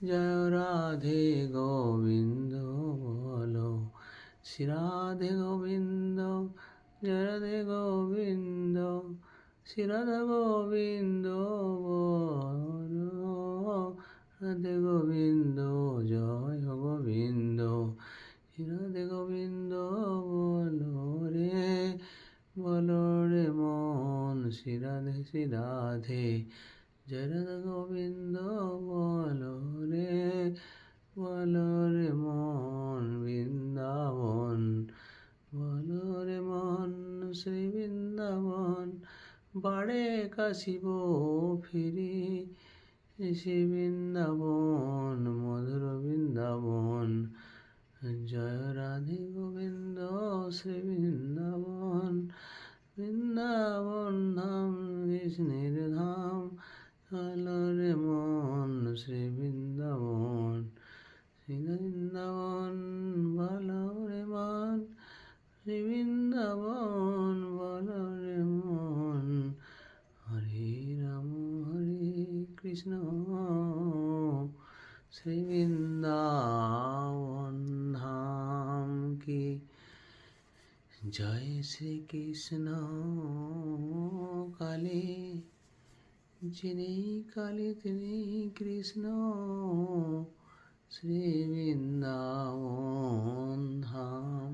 জয় রাধে গোবিন্দ বলো, শ্রী রাধে গোবিন্দ, জয় রাধে গোবিন্দ, শ্রী রাধা গোবিন্দ বলো, রাধে গোবিন্দ, জয় গোবিন্দ, শ্রী রাধে গোবিন্দ বলো রে মন, শ্রী রাধে জয় রাধা গোবিন্দ বলো রে মন, বৃন্দাবন বলো রে মন, শ্রী বৃন্দাবন বাড়ে কাশিব ফিরি, শ্রী বৃন্দাবন মধুর বৃন্দাবন, জয় রাধে গোবিন্দ, শ্রী বৃন্দাবন, বৃন্দাবন ধাম কৃষ্ণের ধাম, চলো রে মন, শ্রী বৃন্দাবন, শ্রী বৃন্দাবন বলো রে মন, শ্রী বৃন্দাবন বলো রে মন, হরে রাম হরে কৃষ্ণ, শ্রী বৃন্দাবন ধাম কি জয়, শ্রী কৃষ্ণ কালী, যিনি কালী তিনি কৃষ্ণ, শ্রী বৃন্দাবন ধাম।